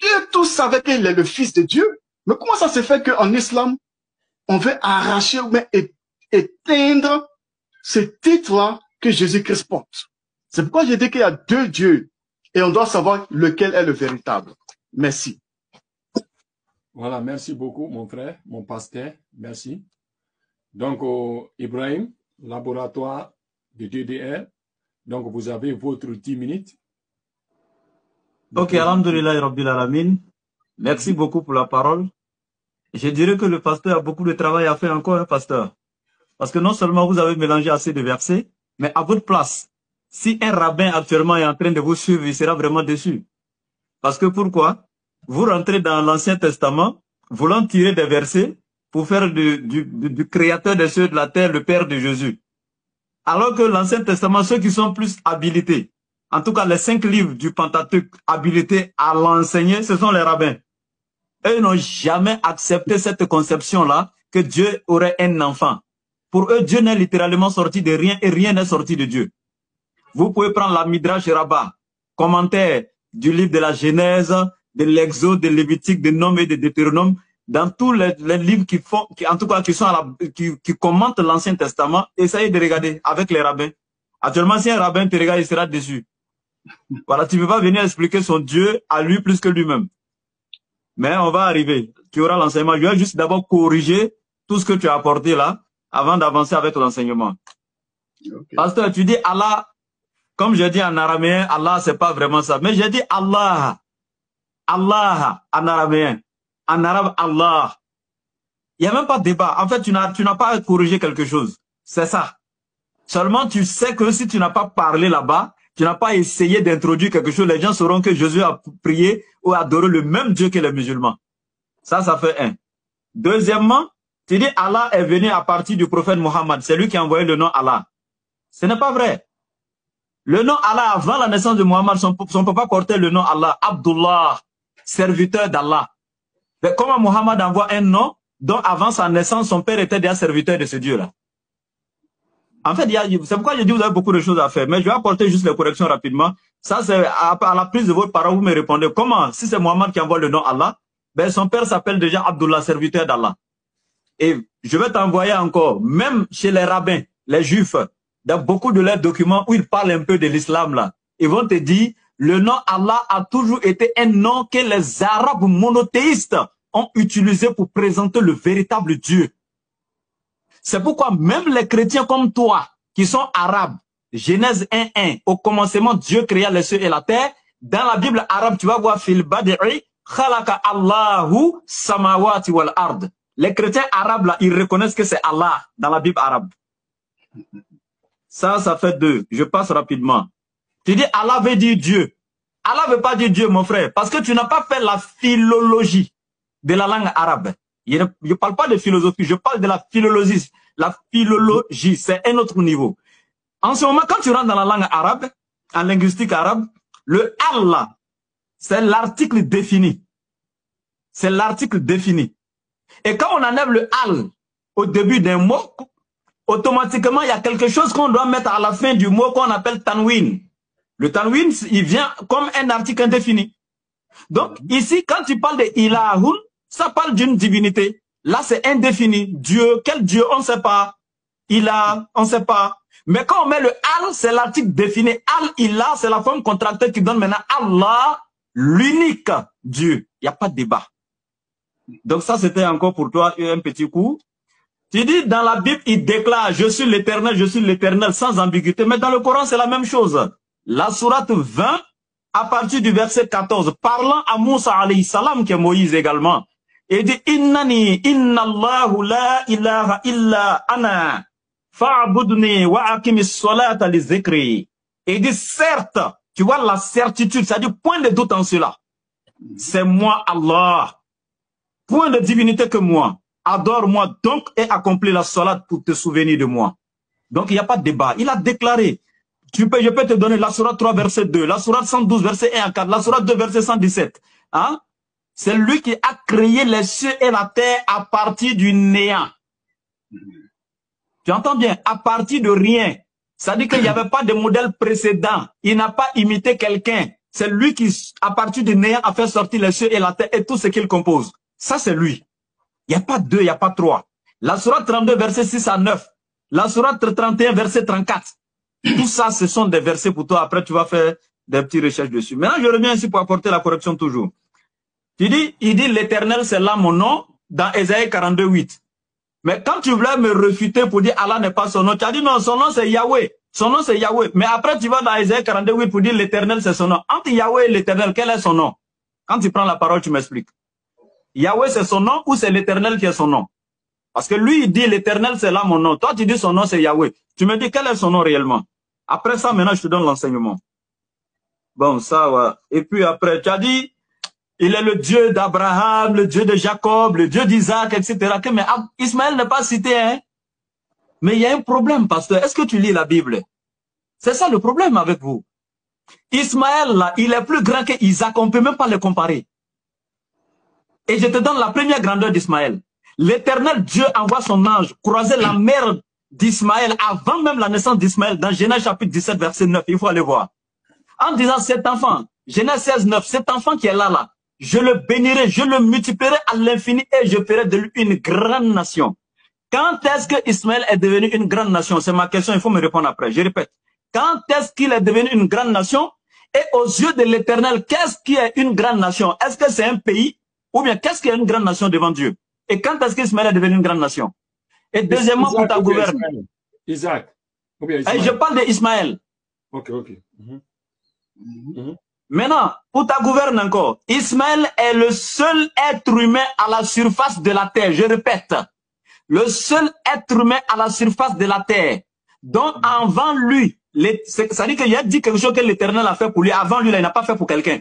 Et tous savaient qu'il est le Fils de Dieu. Mais comment ça se fait qu'en islam, on veut arracher ou bien éteindre ce titre-là que Jésus-Christ porte? C'est pourquoi j'ai dit qu'il y a deux dieux et on doit savoir lequel est le véritable. Merci. Voilà, merci beaucoup, mon frère, mon pasteur. Merci. Donc, Ibrahim, laboratoire de DDR. Donc, vous avez votre 10 minutes. Ok, alhamdoulilah rabbil alamin. Merci beaucoup pour la parole. Je dirais que le pasteur a beaucoup de travail à faire encore, hein, pasteur. Parce que non seulement vous avez mélangé assez de versets, mais à votre place, si un rabbin actuellement est en train de vous suivre, il sera vraiment déçu. Parce que pourquoi? Vous rentrez dans l'Ancien Testament, voulant tirer des versets pour faire du créateur des cieux et de la terre le Père de Jésus. Alors que l'Ancien Testament, ceux qui sont plus habilités, en tout cas les 5 livres du Pentateuque habilités à l'enseigner, ce sont les rabbins. Eux n'ont jamais accepté cette conception-là que Dieu aurait un enfant. Pour eux, Dieu n'est littéralement sorti de rien et rien n'est sorti de Dieu. Vous pouvez prendre la Midrash Rabbah, commentaire du livre de la Genèse, de l'Exode, de Lévitique, de Nom et de Deutéronome, dans tous les livres qui commentent l'Ancien Testament. Essayez de regarder avec les rabbins. Actuellement, si un rabbin te regarde, il sera déçu. Voilà, tu ne peux pas venir expliquer son Dieu à lui plus que lui-même. Mais on va arriver. Tu auras l'enseignement. Je vais juste d'abord corriger tout ce que tu as apporté là, avant d'avancer avec l'enseignement. Okay. Pasteur, tu dis Allah, comme je dis en araméen, Allah, c'est pas vraiment ça. Mais j'ai dit Allah. Allah en araméen. En arabe, Allah. Il n'y a même pas de débat. En fait, tu n'as pas corrigé quelque chose. C'est ça. Seulement, tu sais que si tu n'as pas parlé là-bas, tu n'as pas essayé d'introduire quelque chose, les gens sauront que Jésus a prié ou adoré le même Dieu que les musulmans. Ça fait un. Deuxièmement, tu dis Allah est venu à partir du prophète Mohammed. C'est lui qui a envoyé le nom Allah. Ce n'est pas vrai. Le nom Allah, avant la naissance de Mohammed, son papa portait le nom Allah, Abdullah, serviteur d'Allah. Mais comment Mohammed envoie un nom dont avant sa naissance, son père était déjà serviteur de ce Dieu-là? En fait, c'est pourquoi je dis que vous avez beaucoup de choses à faire. Mais je vais apporter juste les corrections rapidement. Ça, c'est à la prise de votre parole, vous me répondez. Comment, si c'est Mohammed qui envoie le nom Allah, ben son père s'appelle déjà Abdullah, serviteur d'Allah. Et je vais t'envoyer encore, même chez les rabbins, les juifs, dans beaucoup de leurs documents où ils parlent un peu de l'islam là, ils vont te dire, le nom Allah a toujours été un nom que les Arabes monothéistes ont utilisé pour présenter le véritable Dieu. C'est pourquoi même les chrétiens comme toi, qui sont arabes, Genèse 1.1, au commencement Dieu créa les cieux et la terre, dans la Bible arabe, tu vas voir fil bad'i, khalaqa Allahu samawati wal ard. Les chrétiens arabes là, ils reconnaissent que c'est Allah dans la Bible arabe. Ça fait 2. Je passe rapidement. Tu dis Allah veut dire Dieu. Allah veut pas dire Dieu, mon frère, parce que tu n'as pas fait la philologie de la langue arabe. Je ne parle pas de philosophie, je parle de la philologie. La philologie, c'est un autre niveau. En ce moment, quand tu rentres dans la langue arabe, en linguistique arabe, le Allah, c'est l'article défini. C'est l'article défini. Et quand on enlève le al au début d'un mot, automatiquement, il y a quelque chose qu'on doit mettre à la fin du mot qu'on appelle tanwin. Le tanwin, il vient comme un article indéfini. Donc, ici, quand tu parles de ilahun, ça parle d'une divinité. Là, c'est indéfini. Dieu, quel Dieu, on ne sait pas. Ilah, on ne sait pas. Mais quand on met le al, c'est l'article défini. Al-ilah, c'est la forme contractée qui donne maintenant Allah, l'unique Dieu. Il n'y a pas de débat. Donc ça, c'était encore pour toi un petit coup. Tu dis, dans la Bible, il déclare, je suis l'éternel, sans ambiguïté. Mais dans le Coran, c'est la même chose. La sourate 20, à partir du verset 14, parlant à Moussa alayhi salam, qui est Moïse également, et dit, Innani, innallahu la ilaha illa ana, fa'budni wa aqimis salata li zikri. Et il dit, certes, tu vois la certitude, c'est-à-dire point de doute en cela. C'est moi Allah. Point de divinité que moi. Adore-moi donc et accomplis la salat pour te souvenir de moi. Donc il n'y a pas de débat. Il a déclaré. Je peux te donner la sourate 3 verset 2, la sourate 112 verset 1 à 4, la sourate 2 verset 117. Hein? C'est lui qui a créé les cieux et la terre à partir du néant. Tu entends bien? À partir de rien. Ça dit qu'il n'y avait pas de modèle précédent. Il n'a pas imité quelqu'un. c'est lui qui, à partir du néant, a fait sortir les cieux et la terre et tout ce qu'il compose. Ça, c'est lui. Il n'y a pas deux, il n'y a pas trois. La sourate 32, verset 6 à 9. La sourate 31, verset 34. Tout ça, ce sont des versets pour toi. Après, tu vas faire des petites recherches dessus. Maintenant, je reviens ici pour apporter la correction toujours. Il dit, l'Éternel, c'est là mon nom, dans Ésaïe 42, 8. Mais quand tu voulais me refuter pour dire Allah n'est pas son nom, tu as dit non, son nom c'est Yahweh. Son nom c'est Yahweh. Mais après, tu vas dans Ésaïe 42, 8 pour dire l'Éternel, c'est son nom. Entre Yahweh et l'Éternel, quel est son nom? Quand tu prends la parole, tu m'expliques. Yahweh, c'est son nom ou c'est l'Éternel qui est son nom? Parce que lui, il dit l'Éternel, c'est là mon nom. Toi, tu dis son nom, c'est Yahweh. Tu me dis quel est son nom réellement? Après ça, maintenant, je te donne l'enseignement. Bon, ça, ouais. Et puis après, tu as dit, il est le Dieu d'Abraham, le Dieu de Jacob, le Dieu d'Isaac, etc. Mais Ismaël n'est pas cité, hein. Mais il y a un problème, pasteur. Est-ce que tu lis la Bible? C'est ça le problème avec vous. Ismaël, là, il est plus grand que Isaac. On ne peut même pas le comparer. Et je te donne la première grandeur d'Ismaël. L'Éternel Dieu envoie son ange croiser la mère d'Ismaël avant même la naissance d'Ismaël dans Genèse chapitre 17, verset 9. Il faut aller voir. En disant cet enfant, Genèse 16, 9, cet enfant qui est là, je le bénirai, je le multiplierai à l'infini et je ferai de lui une grande nation. Quand est-ce que Ismaël est devenu une grande nation? C'est ma question, il faut me répondre après. Je répète. Quand est-ce qu'il est devenu une grande nation? Et aux yeux de l'Éternel, qu'est-ce qui est une grande nation? Est-ce que c'est un pays? Ou bien qu'est-ce qui est une grande nation devant Dieu? Et quand est-ce qu'Ismaël est devenu une grande nation? Et deuxièmement, pour ta gouverne. Isaac. Je parle d'Ismaël. Ok. Maintenant, pour ta gouverne encore, Ismaël est le seul être humain à la surface de la terre. Je répète, le seul être humain à la surface de la terre. Donc, avant lui, ça dit qu'il a dit quelque chose que l'Éternel a fait pour lui. Avant lui, il n'a pas fait pour quelqu'un.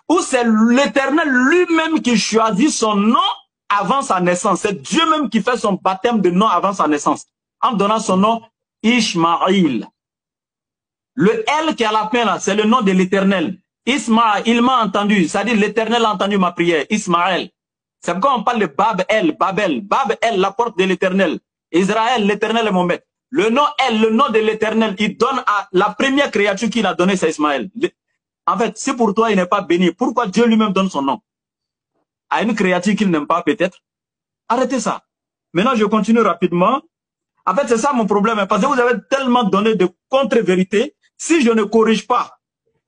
Ou c'est l'Éternel lui-même qui choisit son nom avant sa naissance. C'est Dieu même qui fait son baptême de nom avant sa naissance. En donnant son nom Ishmaël. Le L qui est à la fin là, c'est le nom de l'Éternel. Ismaël, il m'a entendu. C'est-à-dire l'Éternel a entendu ma prière. Ismaël. C'est pourquoi on parle de Babel. Babel, la porte de l'Éternel. Israël, l'Éternel est mon maître. Le nom L, le nom de l'Éternel, il donne à la première créature qu'il a donnée, c'est Ismaël. En fait, si pour toi il n'est pas béni, pourquoi Dieu lui-même donne son nom à une créature qu'il n'aime pas peut-être? Arrêtez ça. Maintenant, je continue rapidement. En fait, c'est ça mon problème, parce que vous avez tellement donné de contre-vérités. Si je ne corrige pas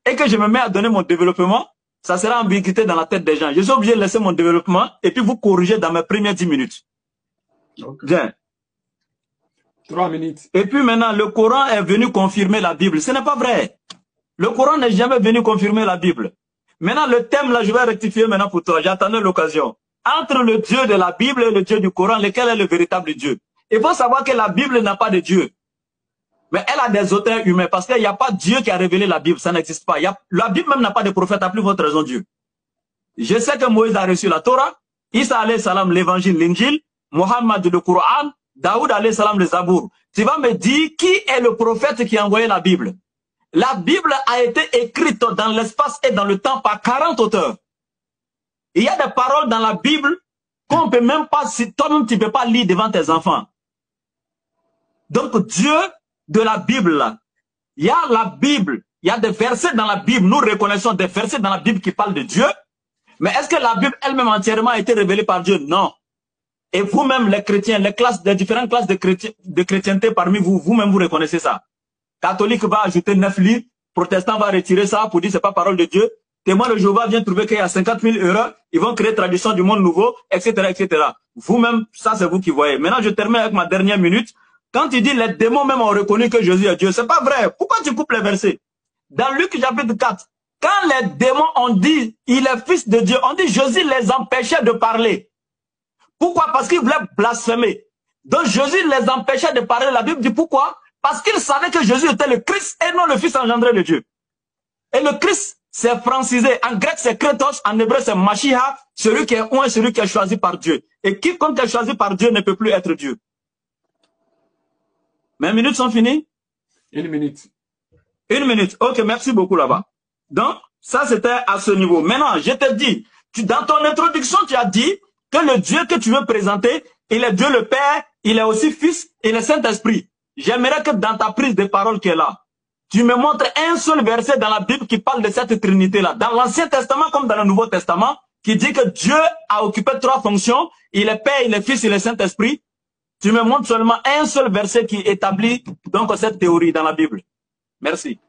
et que je me mets à donner mon développement, ça sera ambiguïté dans la tête des gens. Je suis obligé de laisser mon développement et puis vous corriger dans mes premières 10 minutes. Okay. Bien. 3 minutes. Et puis maintenant, le Coran est venu confirmer la Bible. Ce n'est pas vrai. Le Coran n'est jamais venu confirmer la Bible. Maintenant, le thème là, je vais rectifier maintenant pour toi. J'attendais l'occasion. Entre le Dieu de la Bible et le Dieu du Coran, lequel est le véritable Dieu? Il faut savoir que la Bible n'a pas de Dieu. Mais elle a des auteurs humains, parce qu'il n'y a pas Dieu qui a révélé la Bible, ça n'existe pas. La Bible même n'a pas de prophète, à plus votre raison Dieu. Je sais que Moïse a reçu la Torah, Isa alayhi salam l'évangile, l'Injil, Mohammed le Coran, Daoud alayhi salam le Zabour. Tu vas me dire qui est le prophète qui a envoyé la Bible? La Bible a été écrite dans l'espace et dans le temps par 40 auteurs. Il y a des paroles dans la Bible qu'on ne peut même pas, si toi-même tu ne peux pas lire devant tes enfants. Donc Dieu de la Bible, là, il y a la Bible, il y a des versets dans la Bible, nous reconnaissons des versets dans la Bible qui parlent de Dieu, mais est-ce que la Bible elle-même entièrement a été révélée par Dieu? Non. Et vous-même les chrétiens, les différentes classes de chrétienté parmi vous, vous-même vous reconnaissez ça. Catholique va ajouter 9 livres, protestant va retirer ça pour dire c'est pas parole de Dieu, témoin de Jéhovah vient trouver qu'il y a 50 000 erreurs, ils vont créer tradition du monde nouveau, etc., etc. Vous-même, ça c'est vous qui voyez. Maintenant je termine avec ma dernière minute. Quand il dit les démons même ont reconnu que Jésus est Dieu, c'est pas vrai. Pourquoi tu coupes les versets? Dans Luc chapitre 4, quand les démons ont dit il est fils de Dieu, on dit Jésus les empêchait de parler. Pourquoi? Parce qu'ils voulaient blasphémer. Donc Jésus les empêchait de parler. La Bible dit pourquoi? Parce qu'ils savaient que Jésus était le Christ et non le Fils engendré de Dieu. Et le Christ, c'est francisé. En grec, c'est Kratos. En hébreu, c'est Mashiach. Celui qui est oint, celui qui est choisi par Dieu. Et quiconque est choisi par Dieu ne peut plus être Dieu. Mes minutes sont finies? 1 minute. 1 minute. Ok, merci beaucoup là-bas. Donc, ça c'était à ce niveau. Maintenant, je te dis, dans ton introduction, tu as dit que le Dieu que tu veux présenter, il est Dieu le Père, il est aussi Fils et le Saint-Esprit. J'aimerais que dans ta prise de parole qui est là, Tu me montres un seul verset dans la Bible qui parle de cette Trinité-là. Dans l'Ancien Testament comme dans le Nouveau Testament, qui dit que Dieu a occupé 3 fonctions. Il est Père, il est Fils, il est Saint-Esprit. Tu me montres seulement un seul verset qui établit donc cette théorie dans la Bible. Merci.